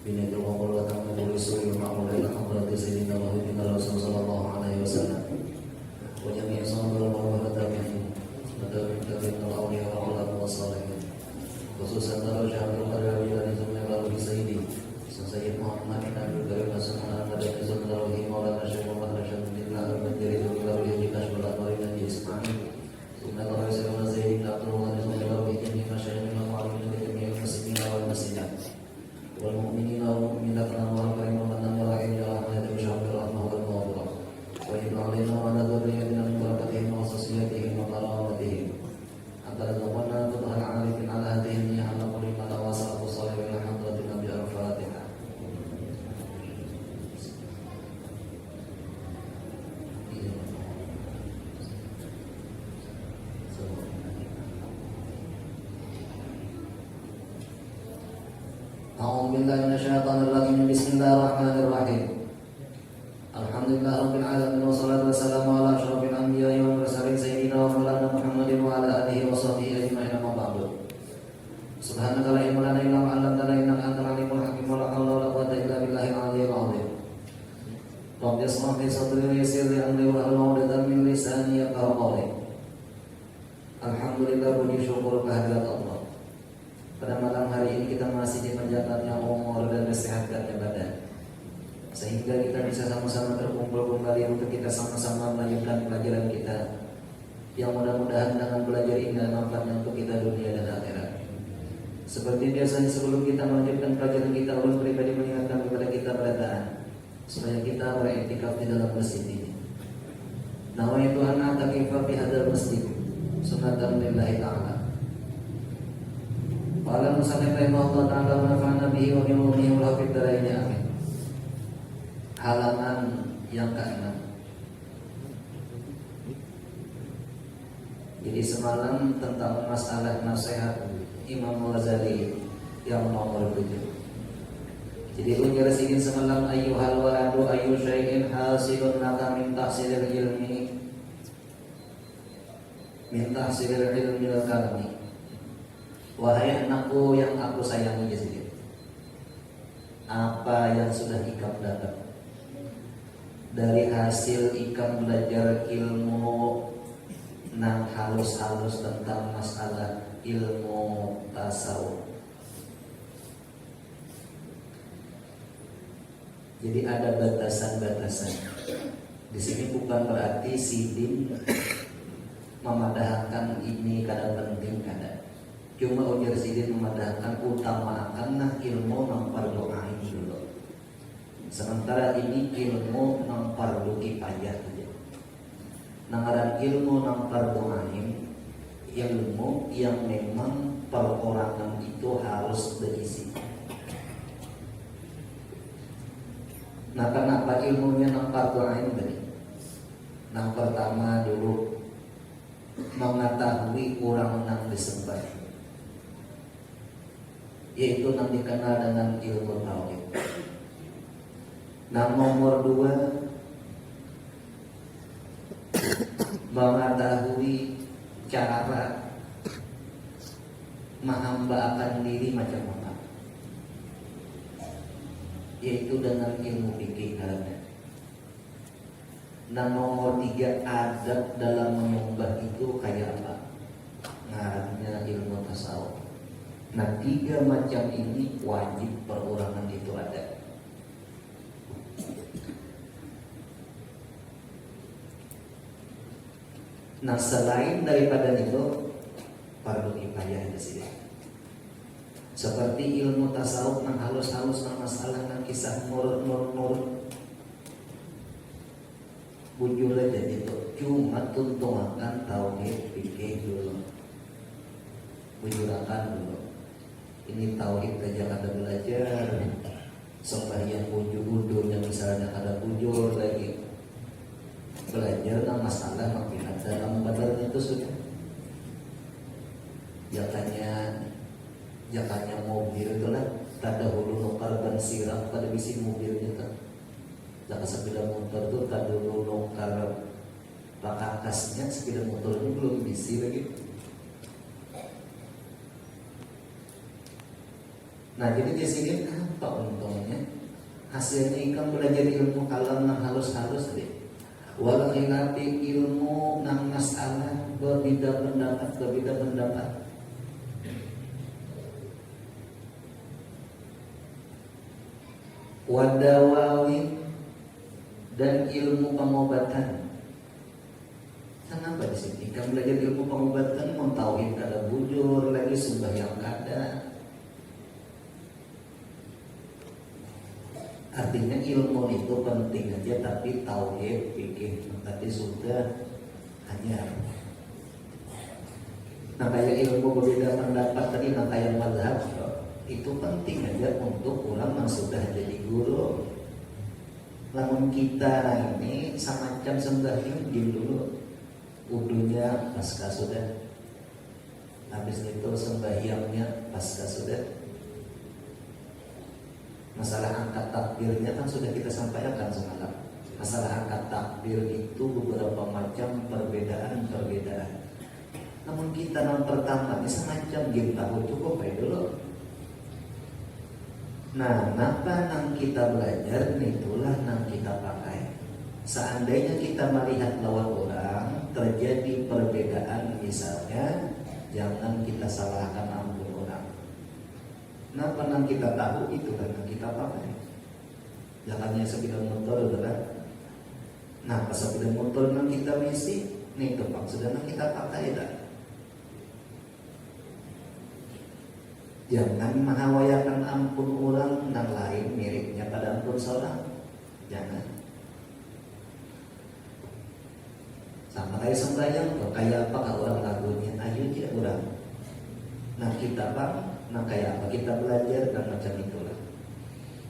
بنية القبول وتمام الوصول والمعمول إلى حضرة سيدنا وحبيبنا الرسول صلى الله عليه وسلم وجميع صحابة والتابعين وتابعين الأولياء والعلماء والصالحين خصوصا درجة عبد القادر الجيلاني ثم يبارك سيدي سيد محمد بن عبد الكريم سبحانه وتعالى ثم له مولانا الشيخ محمد رشاد بن الله البدري ثم له كشف الأنوار الذي إسماعيل ثم له سيدنا زيد بن عبد الوهاب ثم له جميع مشايخنا المعروفين بجميع المسلمين والمسلمات والمؤمنين والمؤمنات الأنوار الكريمة والأنوار الرحيم يا رحمة بشرف الرحمة والمغفرة وإن علينا وعلى ذريتنا من بركتهم وخصوصيتهم وكرامتهم حتى نتمنى فتح العارفين على هذه النية على كل ما تواصل الصالح إلى حضرتنا بالفاتحة. أعوذ بالله من الشيطان الرجيم بسم الله الرحمن الرحيم الحمد لله رب العالمين والصلاة والسلام على أشرف الأنبياء والمرسلين سيدنا ومولانا محمد وعلى آله وصحبه أجمعين أما بعد سبحانك لا علم لنا إلا ما علمتنا إنك أنت العليم الحكيم ولا حول ولا قوة إلا بالله العلي العظيم رب اشرح لي صدري ويسر لي أمري واحلل عقدة من لساني يفقهوا قولي. Alhamdulillah, puji syukur kehadirat Allah. Pada malam hari ini kita masih dipanjangkannya umur dan disehatkannya badan, sehingga kita bisa sama-sama terkumpul kembali untuk kita sama-sama melanjutkan pelajaran kita, yang mudah-mudahan dengan belajar ini ada manfaatnya untuk kita dunia dan akhirat. Seperti biasanya sebelum kita melanjutkan pelajaran kita, ulun pribadi mengingatkan kepada kita berdaan supaya kita beriktikaf di dalam masjid ini. Nawaitu an a'takifa fi hadzal masjid sunatan lillahi ta'ala. Qala musannif rahimahullah ta'ala wa nafa'ana bihi wa bi ulumihi wa fid dharain amin. Halaman yang ke-6. Jadi semalam tentang masalah nasihat Imam Ghazali yang nomor 7. Jadi ujar sini semalam ayyuhal waladu ayyu syai'in hasilun laka min tahsilil ilmi al-kalami. Wahai anakku yang aku sayangi sedikit, apa yang sudah ikam dapat dari hasil ikam belajar ilmu nang halus-halus tentang masalah ilmu tasawuf. Jadi ada batasan-batasan. Di sini bukan berarti sidin memadahkan ini kadang penting kadang. Cuma ujar sidin memadahkan utamakan ilmu nang fardu ain dulu. Sementara ini ilmu nang fardu kifayah saja. Nangaran ilmu nang fardu ain, ilmu yang memang perorangan itu harus berisi. Nah, kenapa ilmunya nang fardu ain tadi? Nang pertama dulu mengetahui orang nang disembah, yaitu yang dikenal dengan ilmu tauhid. Nah, nomor 2 mengetahui cara menghambakan diri macam apa, yaitu dengan ilmu fikih karena. Nah, nomor 3 adab dalam menyembah itu kayak apa? Ngarannya ilmu tasawuf. Nah, 3 macam ini wajib perorangan itu ada. Nah, selain daripada itu fardu kifayah di sini. Seperti ilmu tasawuf nang halus-halus nang masalah nang kisah nur bujur aja itu cuma tuntungan tauhid fikih dulu, bujurakan dulu. Ini tauhid aja kada belajar, sembahyang bujur-bujurnya misalnya ada bujur lagi, belajar nang masalah makin dalam badan itu sudah. Jakanya mobil itu lah, tada hulu nukar ban sirap pada bisi mobilnya kan. Jaka sepeda motor tuh tada hulu nukar pakakasnya, sepeda motornya belum bisi lagi. Nah, jadi di sini Apa untungnya? Hasilnya ikam belajar ilmu kalam nang halus-halus deh. Walau ilapi ilmu nang masalah berbeda pendapat. Wadawawi dan ilmu pengobatan. Kenapa di sini? Kamu belajar ilmu pengobatan, mau tauhid kada bujur, lagi sembahyang kada. Artinya ilmu itu penting aja, tapi tauhid fikih tadi sudah hanya. Nah kayak ilmu berbeda pendapat tadi, nah kayak mazhab itu penting aja untuk orang yang sudah jadi guru. Namun kita ini semacam sembahyang dulu, wudunya pasca sudah, habis itu sembahyangnya pasca sudah. Masalah angkat takbirnya kan sudah kita sampaikan semalam. Masalah angkat takbir itu beberapa macam perbedaan. Namun kita yang pertama ini semacam game tahu cukup baik dulu. Nah, apa yang kita belajar itulah yang kita pakai. Seandainya kita melihat lawan orang terjadi perbedaan misalnya, jangan kita salahkan ampun orang. Nah, yang kita tahu itulah yang kita pakai. Jangannya sepeda motor adalah. Nah, pas sepeda motor yang kita misi, nih tempat sudah yang kita pakai dah. Jangan menghawayakan ampun orang dan lain miripnya pada ampun seorang. Jangan. Sama kayak sembahyang, kayak apa kalau orang lagunya, ayo dia orang. Nah kita bang, nah kayak apa kita belajar dan macam itulah.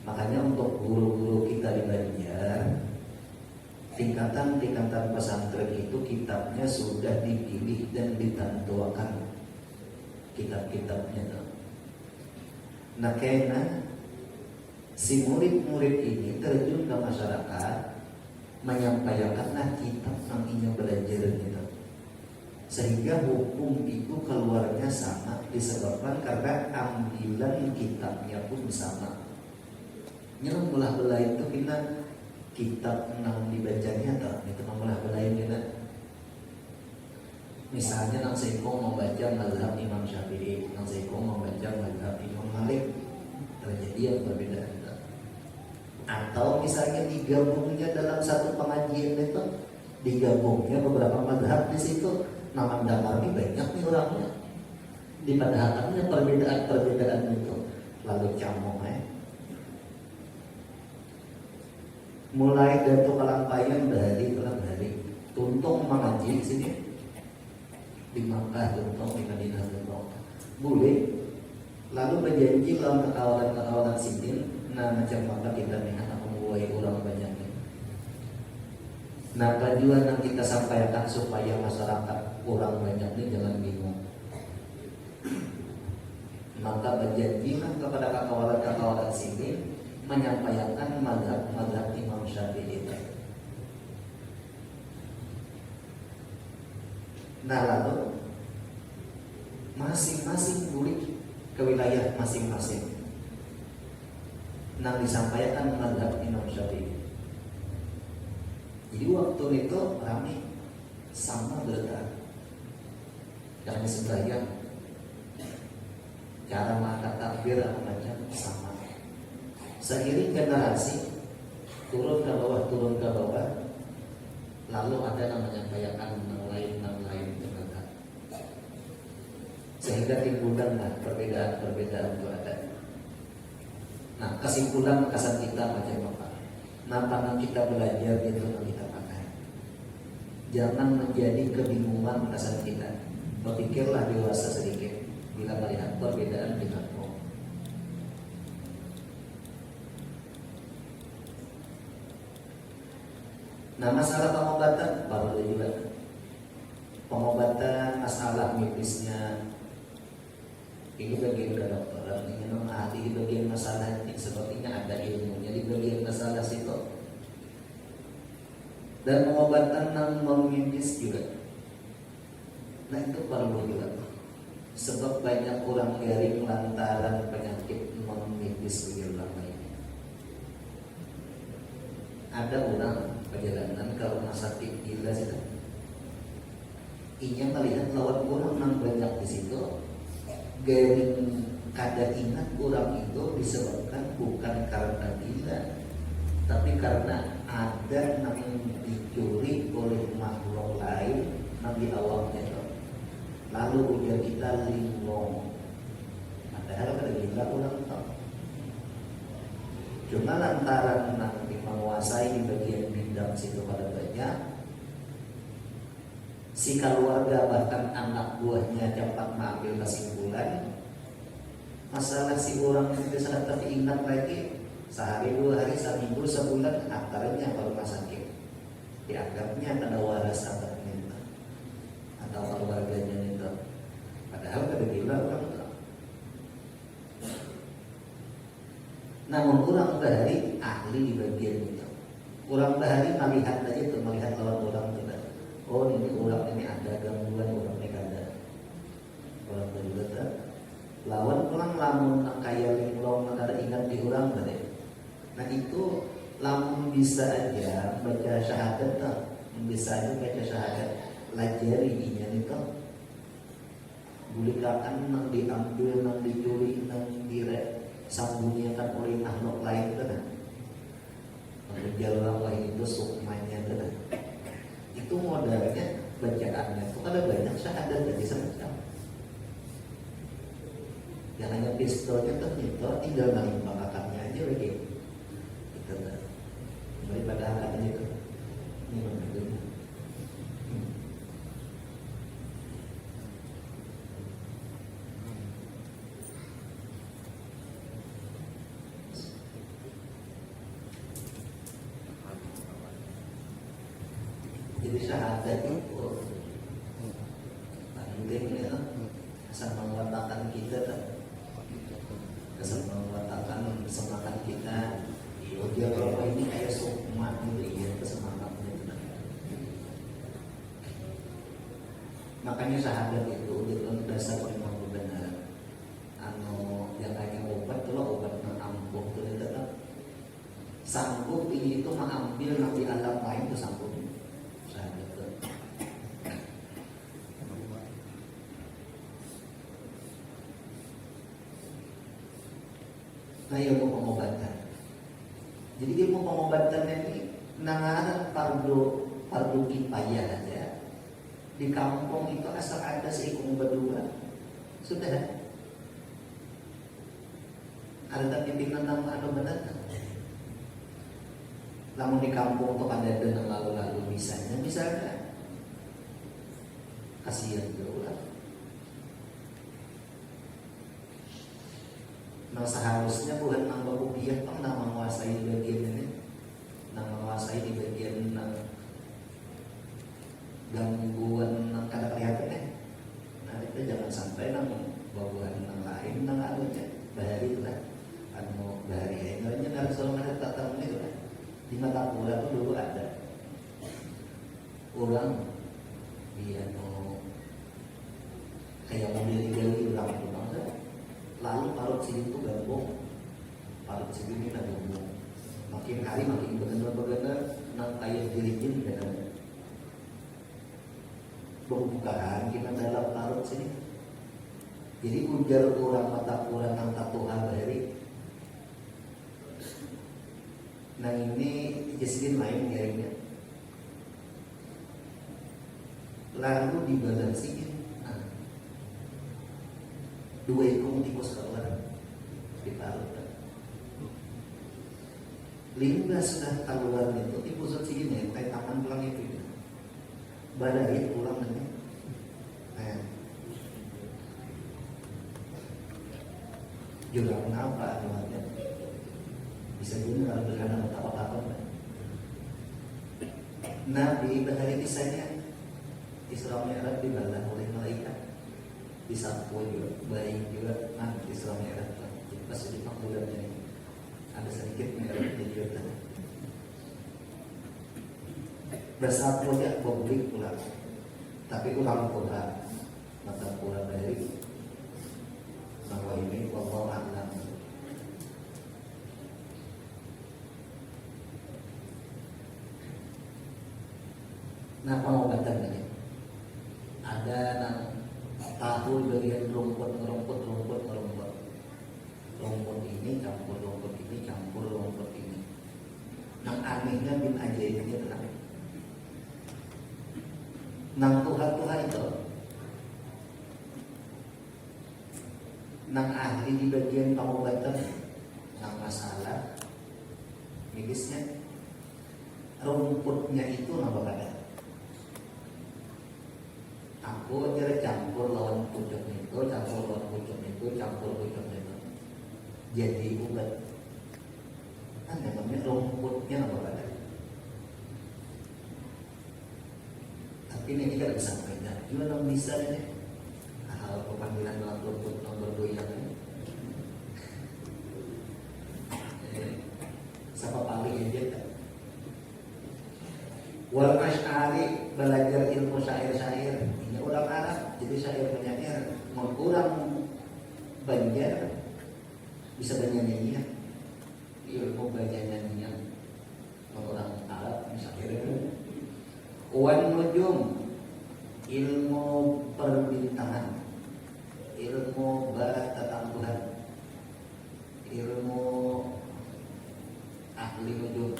Makanya untuk guru-guru kita di Banjar, tingkatan pesantren itu kitabnya sudah dipilih dan ditentukan kitab-kitabnya. Nah karena si murid-murid ini terjun ke masyarakat menyampaikan kitab yang ingin belajar gitu. Sehingga hukum itu keluarnya sama disebabkan karena ambilan kitabnya pun sama. Yang belah-belah itu kita kitab yang dibacanya tak itu belah-belah kita. Misalnya Nang Seiko membaca mazhab Imam Syafi'i, Nang Seiko membaca mazhab Imam Malik, terjadi yang berbeda. Atau misalnya digabungnya dalam satu pengajian itu, digabungnya beberapa mazhab di situ, nama damar ini banyak nih orangnya. Di padahalnya perbedaan itu lalu camong mulai dari kalampayan dari tuntung mengaji sini. Di Makkah contoh, di Madinah contoh boleh, lalu berjanji lawan kekawalan sidin. Nah macam apa kita akan membuai orang banyak ini. Nah tujuan yang kita sampaikan supaya masyarakat orang banyak ini jangan bingung. Maka berjanjilah kepada kekawalan sidin menyampaikan mazhab Imam Syafi'i. Nah lalu masing-masing murid ke wilayah masing-masing. Nah disampaikan mazhab Imam Syafi'i. Jadi waktu itu kami sama berita karena sembahyang, cara mengangkat takbir apa macam sama. Seiring generasi turun ke bawah, lalu ada namanya menyampaikan yang lain dengan sehingga timbullah perbedaan itu ada. Nah kesimpulan kesan kita macam apa? Nah panang kita belajar itu yang kita pakai. Jangan menjadi kebingungan kesan kita. Berpikirlah dewasa sedikit bila melihat perbedaan dengan Allah. Nah masalah pengobatan baru juga. Pengobatan masalah medisnya ini bagian kedokteran, ini memang ahli di bagian masalah ini sepertinya ada ilmunya di bagian masalah situ. Dan pengobatan non medis juga. Nah itu perlu juga. Sebab banyak orang garing lantaran penyakit non medis sebagai ulama ini. Ada orang perjalanan ke rumah sakit gila sih. Inya melihat lawan orang yang banyak di situ. Garing kada ingat orang itu disebabkan bukan karena gila, tapi karena ada yang dicuri oleh makhluk lain yang di awalnya itu. Lalu ujar kita linglong. Padahal kada gila orang tahu. Cuma lantaran nanti menguasai di bagian bidang situ pada banyak, si keluarga bahkan anak buahnya cepat mengambil kesimpulan. Masalah si orang itu sangat teringat lagi sehari, 2 hari, seminggu, sebulan antaranya ke rumah sakit. Dianggapnya ada waras anaknya atau keluarganya itu. Padahal kada gila orang itu. Namun orang bahari ahli di bagian itu. Orang bahari melihat aja itu, melihat lawan orang itu. Oh ini orang ini ada gangguan, orang ini ada. Orang berbeda. Lawan pulang lamun kayak linglong ada ingat di orang tadi. Nah itu lamun bisa aja baca syahadat tak, bisa aja baca syahadat lajari inya itu. Bulikakan nang diambil, nang dicuri, nang disembunyikan oleh makhluk lain itu kan. Menjalan lain itu sukmanya itu kan. Itu modalnya bacaannya itu ada banyak syahadat dari semacam. Yang hanya pistolnya ternyata tinggal menimpa kakaknya aja lagi. Kita daripada angkatnya itu. Ini benar. Jadi syahadat itu penting ya, asal menguatkan kita kan. Kesan mengatakan kesemangat kita. Oh dia kalau ini kayak sukma gitu ya, kesemangatnya itu. Makanya syahadat itu dasar memang benar. Yang hanya obat kalau obat mengampuh itu tetap sanggup ini itu mengambil nanti alam lain itu sanggup. Syahadat itu. Nah ilmu pengobatan. Jadi ilmu pengobatan ini nangaran fardu kifayah aja. Di kampung itu asal ada seikung berdua sudah. Ada pimpinan nama anu benar. Namun di kampung itu ada dengan lalu-lalu misalnya kasihan juga. Nah seharusnya bukan nambah rupiah pak nama menguasai bagian ini, nama menguasai di bagian gangguan kada kelihatan. Nah itu jangan sampai namun bawahan yang lain nang anunya bahari itu lah, anu bahari ini harus selalu ada tata itu lah. Di mata pula itu dulu ada orang dia mau kayak mobil digali ulang lalu parut sini itu gabung, parut sini ini gabung. Makin hari makin benar-benar nang kayak dirijin dan pembukaan kita dalam parut sini. Jadi ujar orang mata orang nang tatuha bahari. Nah ini jesidin lain garingnya. Lalu dibalansiin. Dua ikung tikus keluar ditaruh. Lingga sudah keluar itu tikus segini kayak taman pulang itu. Badai pulang nanti. Juga kenapa namanya? Bisa juga kalau berkata apa-apa. Nabi bahari kisahnya Isra Mi'raj dibalah oleh malaikat. Disampul juga, baik juga nanti Isra Mi'raj pas di pangkulannya ada sedikit merah di juga. Bersapulnya publik pula, tapi ulang pula mata pula dari bahwa ini wallahu a'lam. Nah pengobatan tadi ada nang tahu bagian rumput ini campur rumput ini. Nang anehnya bin ajaibnya tenang. Nang Tuhan itu nang ahli di bagian pengobatan nang masalah medisnya rumputnya itu napa kada. Aku aja campur lawan pucuk itu, jadi obat. Kan namanya rumputnya napa kada. Tapi ini tidak bisa beda. Gimana bisa ini? Hal pemanggilan dalam rumput nomor 2 yang ini. Siapa paling aja kan? Wal Asy'ari belajar ilmu syair-syair. Ini orang Arab, jadi syair penyair. Mau kurang Banjar bisa bernyanyi. Ilmu bernyanyi orang Arab misalnya. Wan nujum, ilmu perbintangan, ilmu barat tetangguhan, ilmu ahli nujum.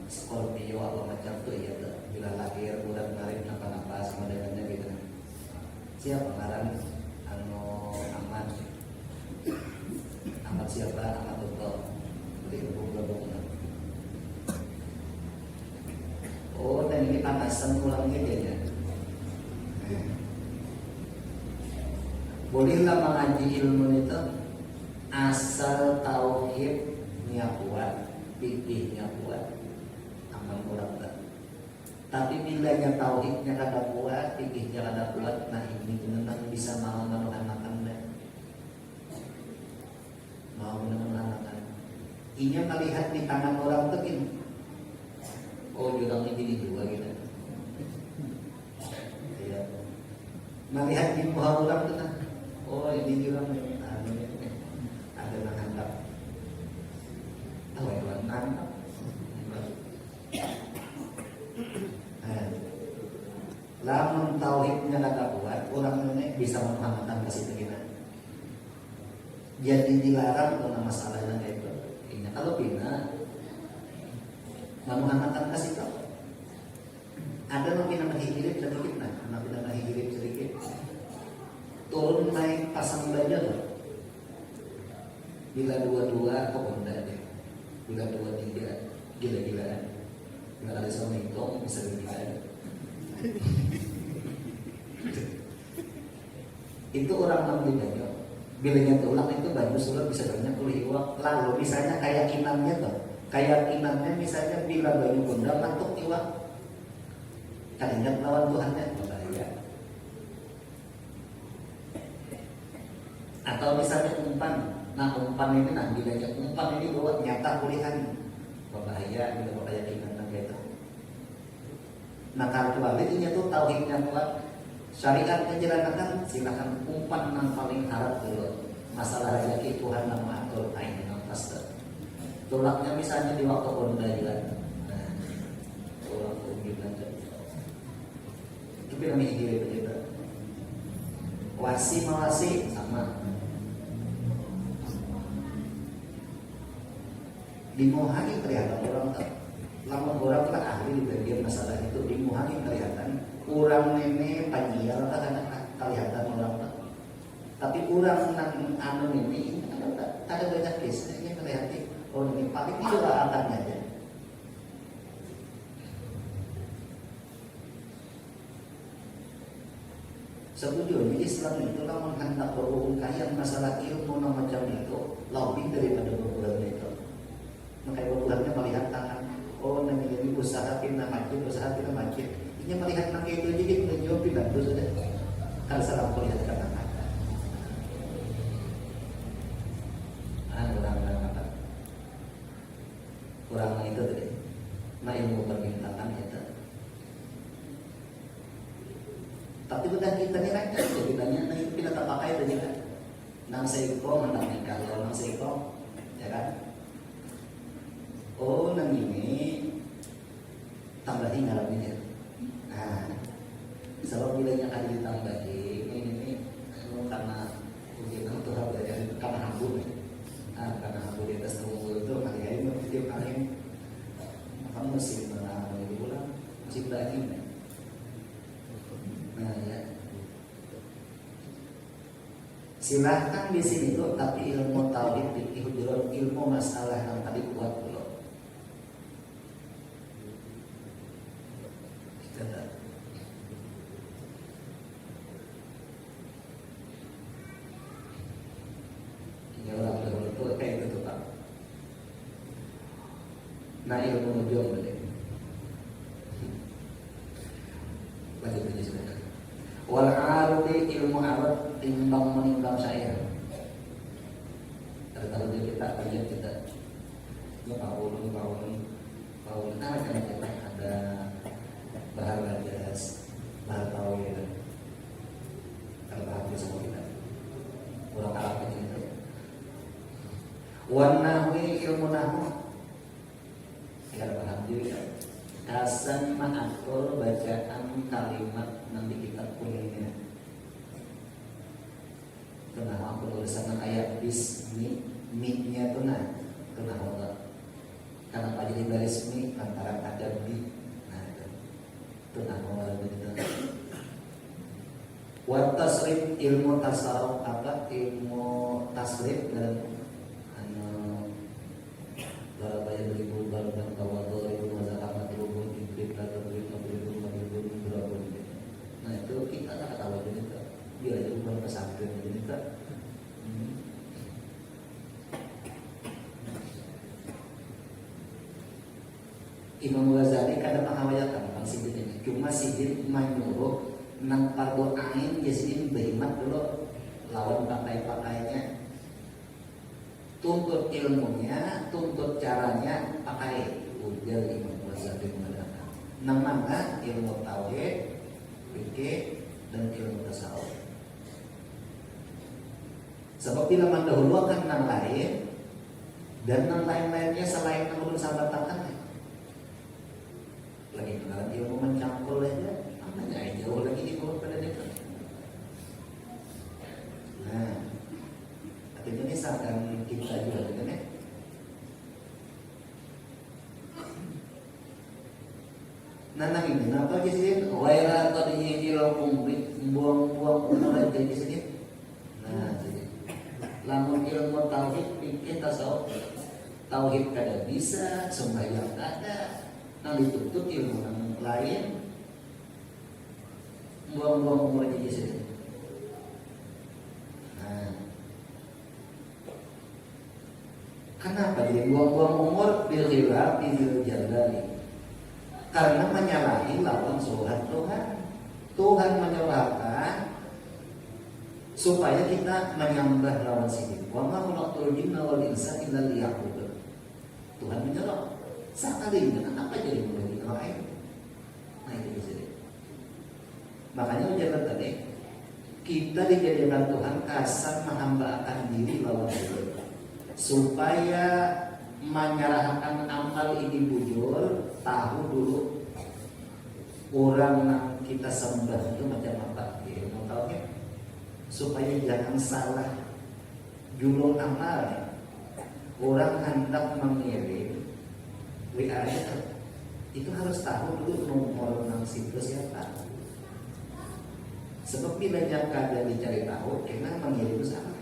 Scorpio apa macam tu ya, bila lahir bulan Maret apa sama dengannya gitu. Siapa ngaran aman siapa amat betul beli gabung. Oh dan ini panasan ulangnya dia. Bolehlah mengaji ilmu itu asal tauhidnya kuat, fikihnya kuat, amal orang tak. Tapi bilanya tauhidnya kada kuat, fikihnya kada kuat, nah ini benar bisa mau menuhankan dah. Mau menuhankan. Ini melihat di tangan orang tu ini. Oh jurang ini dua gitu. Ya. Melihat di muka orang tu kan. Oh ini jurang ada yang handap. Tahu yang handap. Lamun tauhidnya kada kuat, orang ini bisa menghamatan kasih begini. Jadi dilarang karena masalahnya itu. Ini kalau pina menghamatan kasih tahu. Ada yang pina mahigirip sedikit, nah, pina mahigirip sedikit. Turun naik pasang baju tuh. Bila 22 kok enggak deh. Bila 23 gila-gilaan. Bila ada sama itu bisa gila-gilaan. Itu orang membeli baju. Bilanya tulang itu baju surat bisa banyak kulit iwak. Lalu misalnya keyakinannya tuh, keyakinannya misalnya bila baju bunda mantuk iwak, kadangnya lawan Tuhannya bahaya. Atau misalnya umpan, nah umpan ini nah bilanya umpan ini bawa nyata kulihan bahaya bila keyakinan gitu. Nah kalau itu tuh tauhidnya kuat, syariat menjelaskan silakan umpan yang paling harap dulu. Masalah rezeki Tuhan yang mengatur ain yang pasti. Tulaknya misalnya di waktu bunda juga. Nah, tulang umbi aja. Itu kami diri begitu. Wasi mawasi sama. Dimuhani kelihatan orang tak. Lama orang tak ahli di bagian masalah itu dimuhani kelihatan kurang ini panjial tak kelihatan orang tak. Tapi kurang nang anu ini ada banyak case ini kelihatan oh ini paling itu akannya aja. Sebetulnya Islam itu lawan hendak berungkayan masalah ilmu macam itu lebih daripada beberapa itu. Makanya beberapa melihat tangan. Oh, nanti jadi usaha pindah macet. Ini melihat nang itu jadi menjawab pindah terus saja. Kalau salah melihat kata-kata. Kurang itu tadi. Nah ilmu perbintangan itu. Tapi bukan kita ini rakyat, kita ini tidak terpakai itu juga. Nang seiko hendak nikah, kalau nang seiko, ya kan? Oh, nang ini tambahin dalam ini. Nah, sebab bilangnya kan ditambahin ini karena mungkin Tuhan belajar itu karena hambur. Karena hambur di atas tubuh itu kali ini tiap kali kamu mesti menang lebih ulang, mesti belajar. Nah ya. Silahkan di sini tuh, tapi ilmu tauhid, ilmu masalah yang tadi kuat dulu. Ya orang dulu tuh kayak gitu Pak. Nah ilmu ujung boleh. Lanjut aja sudah. Wal arti ilmu arab timbang menimbang saya. Kalau kita kajian kita Paul kan kita ada bahar rajas, bahar tawil, kalau bahar sama kita orang Arab itu. Warnawi ilmu nahu, kita paham juga. Kasan ma'atul bacaan kalimat nanti kita punya. Kenapa aku tulisan ayat bismi, mi-nya itu nah, kenapa enggak? Kenapa jadi baris mi antara ada bi? Nah itu kenapa malah begitu? Wa tasrif ilmu tasawuf apa? Ilmu tasrif dan berapa yang beribu dan kawador itu masalah matulubun ibrit atau beribu berapa? Nah itu kita tak tahu juga. Dia itu bukan pesantren juga. Imam Ghazali kada pengawayatan Bang Sidin ini. Cuma Sidin menyuruh nang pardo ain Sidin berhimmat dulu lawan pakai-pakainya. Tuntut ilmunya, tuntut caranya pakai ujar Imam Ghazali mengatakan. Nang mana ilmu tauhid, fikih dan ilmu tasawuf. Sebab bila mendahulukan nang lain dan nang lain-lainnya selain nang bersabatakan lagi kenalan ilmu mencangkul aja, namanya jauh lagi di bawah pada dekat. Nah, artinya misalkan kita juga kan ya. Nah ini kenapa di sini? Waira tadi ilmu buang-buang umur aja di sini. Nah, jadi lamun ilmu tauhid pikir tasawuf, tauhid kada bisa, sembahyang kada. Nah ditutup ilmu yang lain, buang-buang umur aja di sini. Nah, kenapa dia buang-buang umur bil khilaf bil jalali? Karena menyalahi lawan surat Tuhan. Tuhan menyalahkan supaya kita menyembah lawan sini. Wa ma khalaqtul jinna wal insa illa liya'budun. Tuhan menyalahkan. Sekali dengan apa jadi mulai kita lain? Nah itu bisa. Makanya ucapan tadi kita dijadikan Tuhan kasar menghambakan diri lawan Tuhan supaya menyerahkan amal ini bujur. Tahu dulu orang yang kita sembah itu macam apa? Ya, mau tahu ya? Supaya jangan salah julung amal. Orang hendak mengirim WA itu harus tahu dulu nomor nang situ siapa. Sebab bila jangka dan dicari tahu, kena mengirim salah.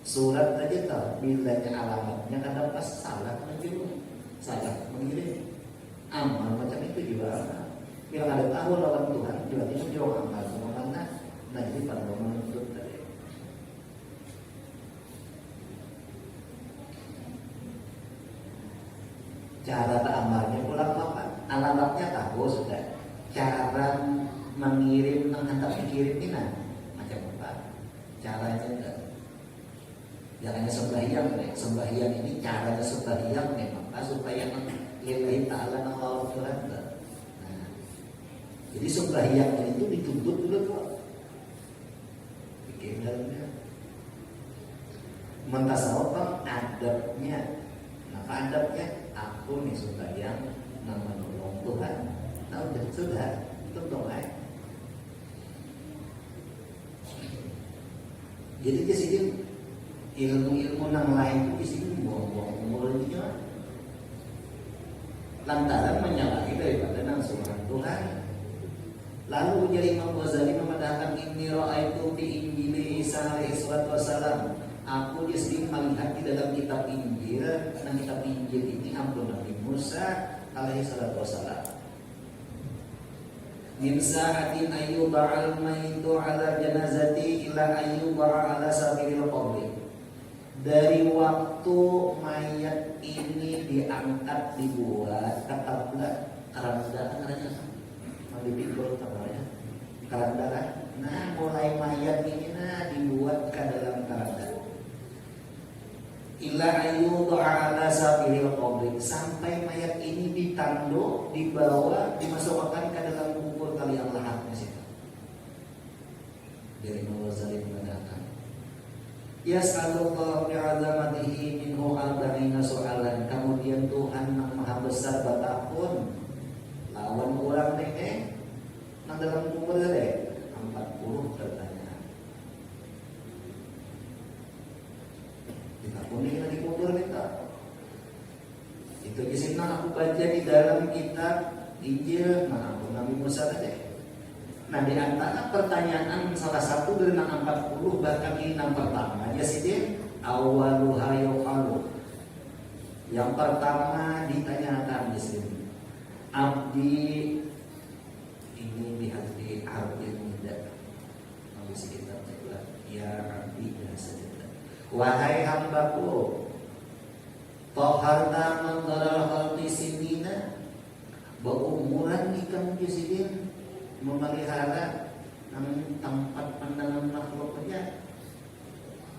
Surat aja tahu, bilanya alamatnya kadang pas salah mengirim, salah mengirim. Amal macam itu juga. Bila ada tahu lawan Tuhan, tiba-tiba jauh amal sama mana. Nah jadi pada menuntut tadi. Cara beramalnya pulang apa? Alamatnya tahu sudah. Cara mengirim, menghantar dikirim ini macam apa? Caranya enggak. Jangan sembahyang, sembahyang ini caranya sembahyang memang supaya lillahi ta'ala Allah Tuhan. Nah, jadi sembahyang itu dituntut dulu kok. mentasawuf adabnya. Nah adabnya aku nih sudah yang nama nolong Tuhan. Nah udah sudah itu dong Jadi di sini ilmu-ilmu yang lain itu di sini buang-buang umurnya lantaran menyalahi daripada nafsuhan Tuhan. Lalu jadi Imam Ghazali memadahkan ini ra'aitu fi Injili Isa alaihi salatu wassalam. Aku di sini melihat di dalam kitab Injil, dan kitab Injil ini ampun Nabi Musa alaihi salatu wassalam. Min sa'atin ayyuba'al maitu ala janazati ila ayyuba'a ala sabiril qabri. Dari waktu mayat ini diangkat dibuat katakanlah keranda namanya dipikul namanya keranda kan. Nah mulai mayat ini dibuat ke dalam keranda. Ila ayyuba'a ala sabiril qabri, sampai mayat ini ditanduk, dibawa, dimasukkan ke dalam kubur kalian lahatnya situ. Dari Imam Ghazali mengatakan Yas'alullah bi'azamatihi minhu arba'ina soalan. Kemudian Tuhan yang maha besar batapun lawan orang deh nang dalam kubur deh 40 pertanyaan. Kita kuning di kubur kita. Itu kisahnya aku baca di dalam kitab Injil. Nah aku Nabi Musa tadi. Nah di antara pertanyaan salah satu dari 40 bahkan ini yang pertama aja sih awaluha yuqalu. Yang pertama ditanyakan di sini. Abdi ini di hati abdi muda. Mau sekitar juga ya abdi biasa saja. Wahai hambaku, toharta mangdaral khalqi sinina, berumuran ikan jisidin memelihara tempat pandangan makhluk aja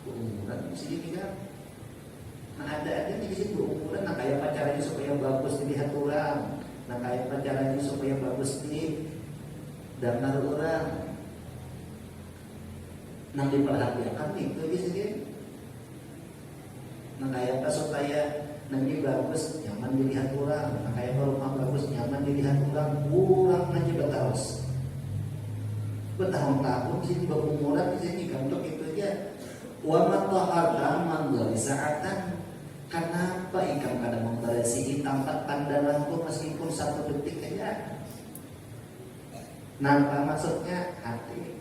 berumuran di sini kan. Nah ada di sini berumuran. Nah kayak pacarannya supaya bagus dilihat orang. Nah kayak pacarannya supaya bagus didengar orang. Nah diperhatikan itu di sini. Nah kayak apa supaya nanti bagus nyaman dilihat orang. Nah kayak rumah bagus nyaman dilihat orang. Kurang aja betaus. Bertahun-tahun sini berumuran di sini untuk itu aja. Wa matahharta mandali sa'atan. Kenapa ikam kadang membersihi tempat pandanganku meskipun 1 detik aja? Nah, maksudnya hati,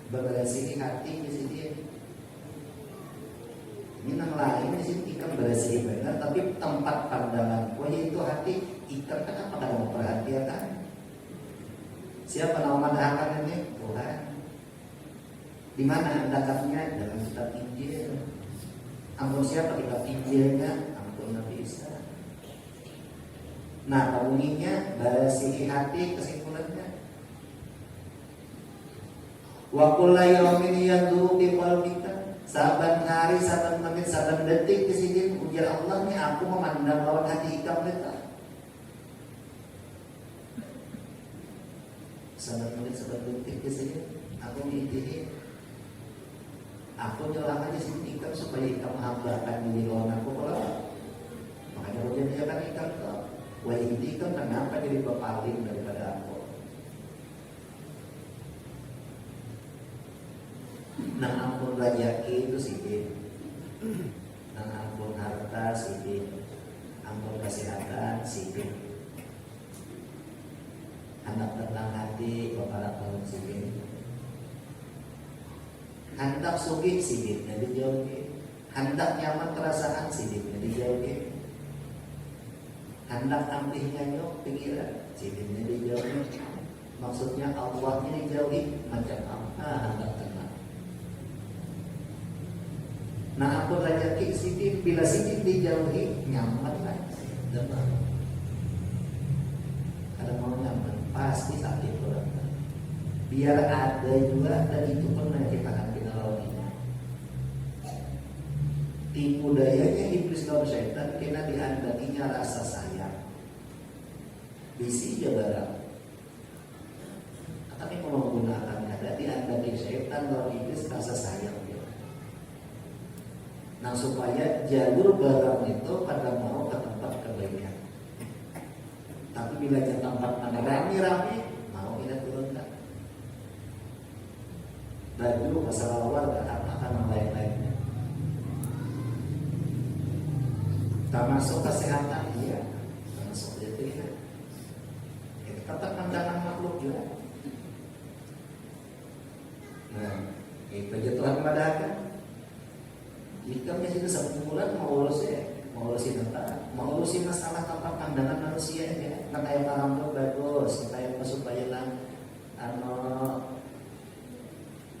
bersihi hati di sini. Ini yang lain di sini ikam bersihi benar, tapi tempat pandanganku yaitu hati. Ikam kenapa kadang memperhatikan? Siapa nama madahakan ini? Tuhan. Di mana mendakatnya? Dalam kitab Injil. Ampun siapa kitab Injilnya? Ampun Nabi Isa. Nah, bunyinya bersihi hati kesimpulannya. Wa kullu yawmin yadhu bi qalbika. Saban hari, saban menit, saban detik di sini ujar Allahnya aku memandang lawan hati ikam kita. Saban menit, saban detik di sini aku mengikuti. Aku nyolak aja sini ikam supaya ikam menghambakan diri lawan aku kalau makanya aku jadikan ikam kok. Wah ini ikam kenapa jadi berpaling daripada aku? Nang ampun rajaki itu sih, nang ampun harta sih, ampun kesehatan sih. Hendak tenang hati kepada kaum sini. Hendak sugih sidik jadi jauh. Hendak nyaman perasaan sidik jadi jauh. Hendak ampihnya nyok pikiran sidik jadi jauh. Maksudnya Allahnya dijauhi macam apa hendak tenang. Nah aku rezeki sidik bila sidik dijauhi nyaman lah. Demam. Kalau mau nyaman pasti saat itu biar ada juga dan itu pernah kita akan lawannya. Tipu dayanya iblis kaum syaitan kena diandakinya rasa sayang. Bisi juga tapi mau menggunakannya ada diandaki syaitan lawan iblis rasa sayang. Nah supaya jalur barang itu pada mau ke tempat kebaikan. Tapi bila ke tempat mana rame-rame, mau tidak turunkan. Dan dulu masalah warga akan yang lain-lainnya. Termasuk kesehatan, iya. Termasuk itu ya. Itu tetap pandangan makhluk juga. Nah, itu aja Tuhan mengadakan. Jika misalnya sebulan mau urusin apa? Mau urusin masalah tanpa pandangan manusia ya. Nah kayak rambut bagus, kayak supaya lah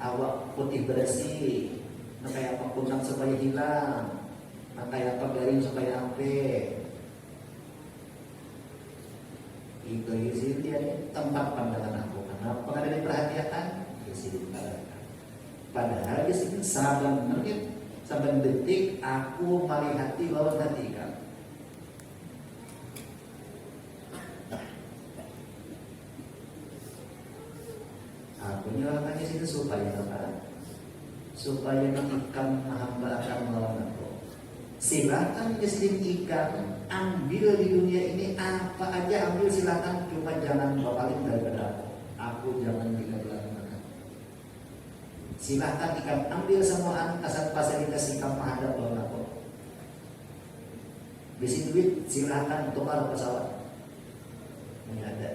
awak putih bersih, nah kayak apa pundak supaya hilang, nah kayak apa garing supaya ampe. Itu isi dia tempat pandangan aku. Kenapa ada diperhatikan? Isi diperhatikan. Padahal di sini saban menit, saban detik aku melihat lawan hati kan. Aku nyalakan di sini supaya apa? Supaya ikan hamba akan melawan aku. Silakan di sini ikan ambil di dunia ini apa aja ambil silakan, cuma jangan bapalin daripada aku. Aku jangan dilakukan makan. Silakan ikan ambil semua asal fasilitas ikan menghadap lawan aku. Bisi duit silakan tukar pesawat. Ini ada.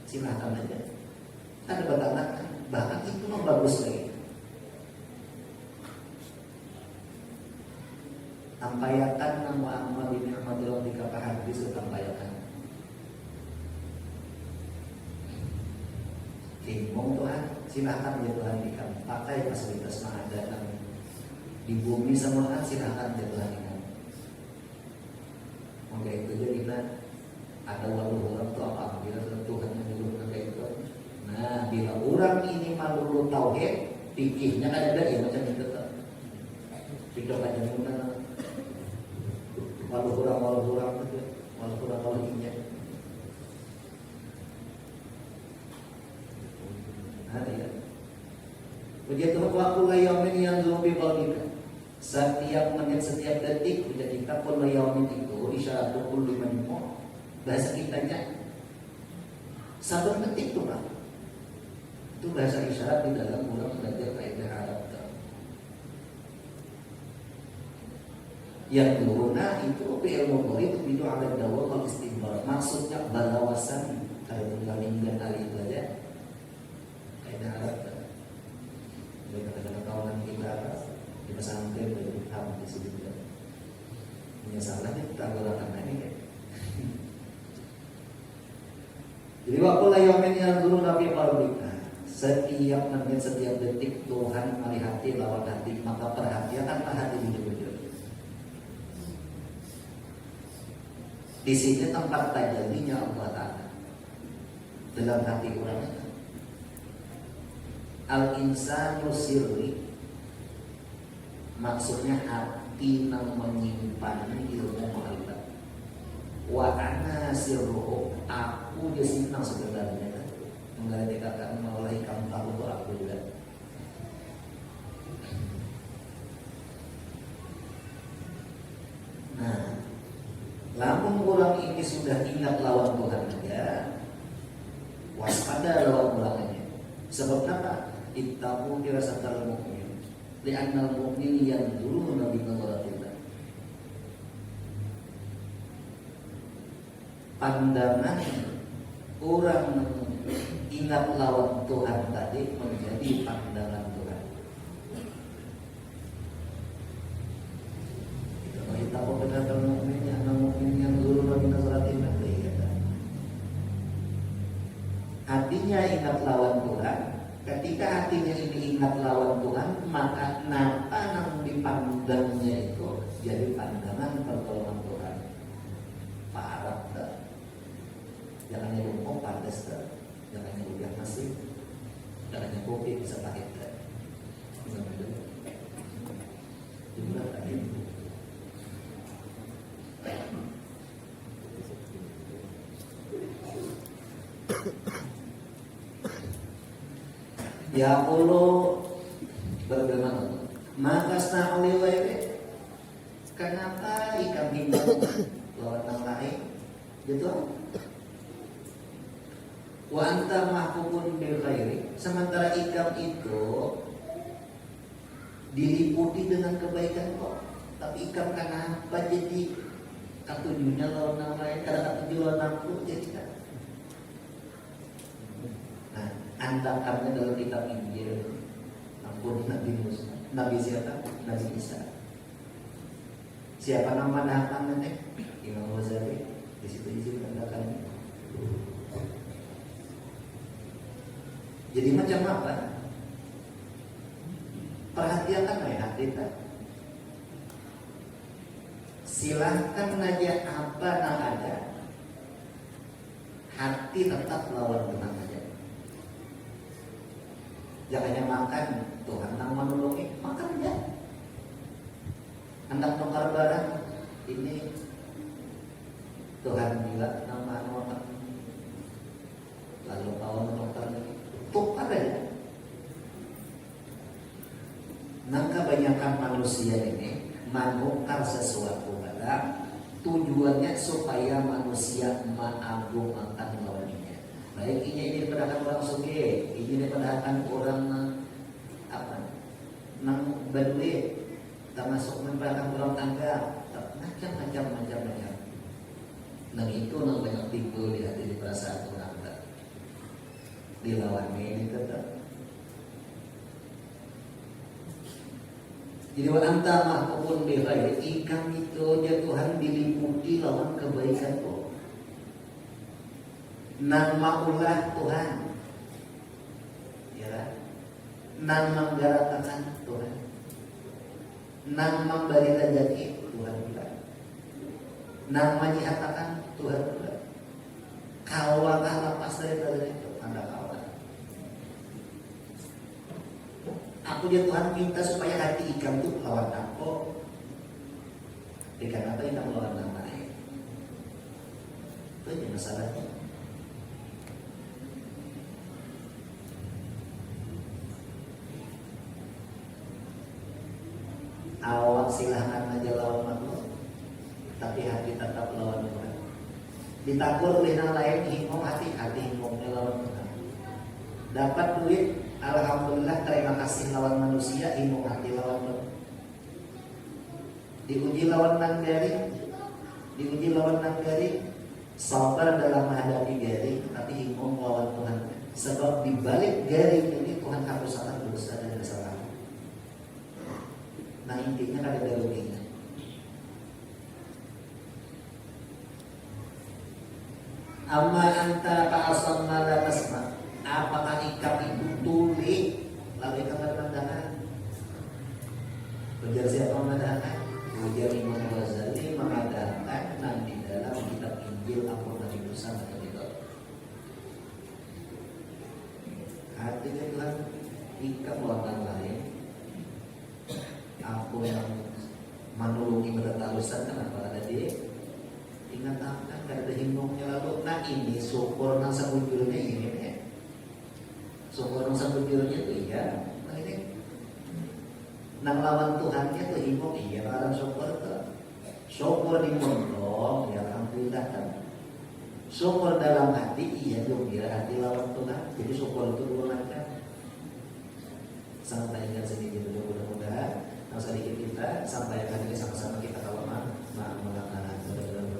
Silakan aja. Ada bahkan itu mah bagus lagi. Tampayakan nama amal ini amadullah di kapal hadis tampayakan. Ngomong Tuhan, silakan ya Tuhan ikan pakai fasilitas ada kami di bumi semua silakan ya Tuhan ikan. Oke itu jadi kita ada orang tuh apa bila Tuhan yang dulu kayak itu. Nah bila orang ini malu tauhid, pikirnya ada ya macam itu tuh. Tidak aja mana. Walau kurang itu, walau ini. Ada ya. Begitu waktu layamin yang lebih baik. Setiap menit, setiap detik, jadi kita pun layamin itu isyarat 25 menit. Bahasa kitanya satu detik tuh Pak. Itu bahasa isyarat di dalam orang belajar kaidah Arab. Yang guna itu ilmu mori itu bidu ada dawal kalau istighfar. Maksudnya balawasan kalau menggalingkan hari itu aja. Kaidah Arab. Jadi kadang-kadang kawanan kita pesantren dari ham di situ. Menyesalnya kita golakan ini ya. Jadi waktu layamin yang dulu Nabi Marbika, setiap menit, setiap detik Tuhan melihat lawan hati, maka perhatian tanpa hati jujur. Di sini tempat tajallinya Allah Ta'ala dalam hati orang. Al-insanu sirri, maksudnya hati yang menyimpan ilmu ma'rifat. Wa ana sirruhu, aku dia simpan sebenarnya. Mengenai dikatakan melalui kamu tahu itu aku juga. Nah, lamun orang ini sudah ingat lawan Tuhan ya, waspada lawan ulangannya. Sebab apa? Ittaqu firasatal mu'min. Li'anna al-mu'min yanzuruna bi nazaratillah. Pandangan orang ingat lawan Tuhan tadi menjadi pandangan Tuhan. Itu kita benar-benar mukmin yang dulu bagi nazaratillah. Hatinya ingat lawan Tuhan. Ketika hatinya ini ingat lawan Tuhan, maka napa yang dipandangnya itu jadi pandangan pertolongan Tuhan. Parah tak? Jangan nyebut pantas tak? Jangan nyebut yang masih, jangan nyebut kopi bisa pahit tak? Sampai dulu. Jumlah tadi. Ya Allah bergema maka sa'uli wae. Kenapa ikan himbau lawan yang lain? Gitu. Wa anta mahkumun bil khairi. Sementara ikan itu diliputi dengan kebaikan kok. Tapi ikan kenapa jadi ketujuhnya lawan yang lain? Karena ketujuh lawan aku jadi kan. Nah, andakannya dalam kitab Injil. Ampun Nabi Musa, Nabi siapa? Nabi Isa. Siapa nama dahakannya? Imam Ghazali. Di situ andakannya. Jadi macam apa? Perhatikan ya kita. Silahkan aja apa yang ada. Hati tetap lawan Tuhan aja. Jangan makan Tuhan yang menolongi, makan aja. Hendak tukar barang ini Tuhan bilang nama makan. Lalu kawan tukar lagi, tukar aja. Nah kebanyakan manusia ini menukar sesuatu barang tujuannya supaya manusia mengagungkan lawannya. Baik ini daripada orang suge, ini daripada orang apa? Nang berduit, termasuk daripada orang tangga, macam-macam. Nah itu nang banyak timbul di hati di perasaan orang tak dilawan ini tetap. Jadi wanita mahkupun bihai ikan itu dia Tuhan diliputi lawan kebaikan kok. Nang maulah Tuhan, ya, nang menggaratakan Tuhan, nang memberi rezeki Tuhan juga, nang menyatakan Tuhan juga. Kawan lepas dari itu anda kawan. Aku dia Tuhan minta supaya hati ikan itu lawan aku. Ikan apa ikan lawan yang lain. Itu aja masalahnya. Awak silahkan aja lawan makhluk, tapi hati tetap lawan Tuhan. Ditakur oleh yang lain, hinggung hati hinggungnya lawan Tuhan. Dapat duit, alhamdulillah terima kasih lawan manusia, hinggung hati lawan Tuhan. Diuji lawan nanggari, sabar dalam menghadapi gari, tapi hinggung lawan Tuhan. Sebab dibalik gari ini Tuhan hapuskan dosa dan kesalahan. Nah intinya ada dalamnya. Amma anta ta'asam la tasma. Apakah ikan itu tuli lalu ikan berpandangan? Ujar siapa mengatakan? Ujar Imam Ghazali mengatakan nanti dalam kitab Injil aku Nabi Musa atau itu. Artinya Tuhan ikan orang lain. Aku yang menolongi bertalusan kenapa ada dia? Ingat akan ada himbongnya lalu. Nah ini syukur nang sabujurnya ini ya. Syukur nang sabujurnya itu iya. Nah ini nang lawan Tuhannya tuh himbong iya. Karena syukur tuh syukur di mondong ya alhamdulillah kan. Syukur dalam hati iya dong ya hati lawan Tuhan. Jadi syukur itu dua macam. Sampai ingat sedikit dulu mudah-mudahan. Yang sedikit kita sampaikan ini sama-sama kita kalau melakukan mudah-mudahan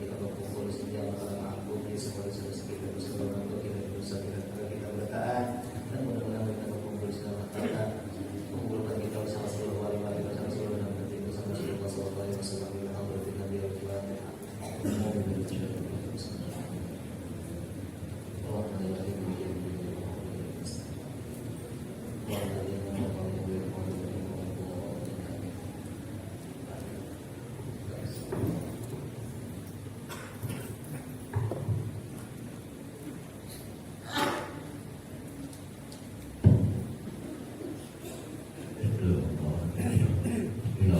kita berkumpul di sini Allah telah mengampuni semua dosa kita bersama untuk dosa kita bertaat dan mudah-mudahan kita berkumpul di sini Allah Taala mengumpulkan kita bersama seluruh wali-wali bersama seluruh nabi bersama Rasulullah sallallahu alaihi wasallam dan hadirin Nabi al-Fatihah. Ila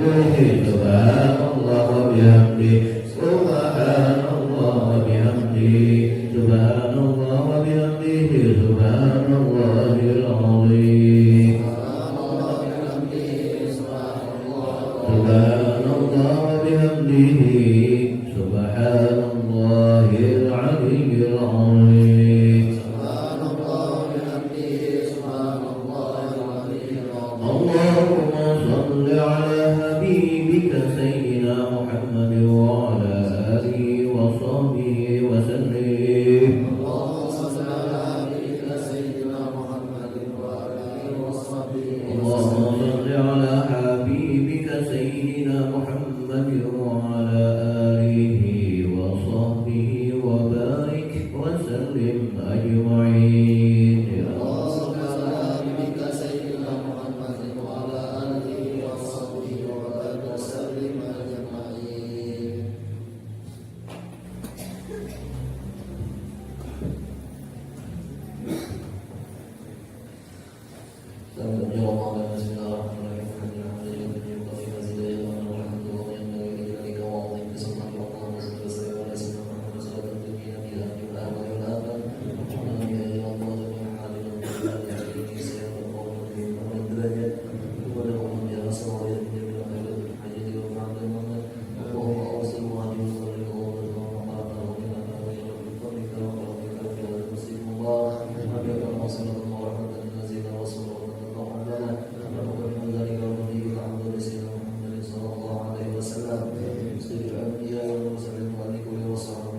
Subhanallah wa bihamdi, Subhanallah wa bihamdi, Subhanallah wa bihamdihi, Subhanallahil azim. Subhanallah wa bihamdihi, Subhanallahil aliyyil azim. Allahumma salli ala habibika sayyidina Muhammad wa ala alihi wa sahbihi wa sallim. اللهم صل على حبيبك سيدنا محمد وعلى آله وصحبه وبارك وسلم أجمعين. Wassalamualaikum warahmatullahi wabarakatuh.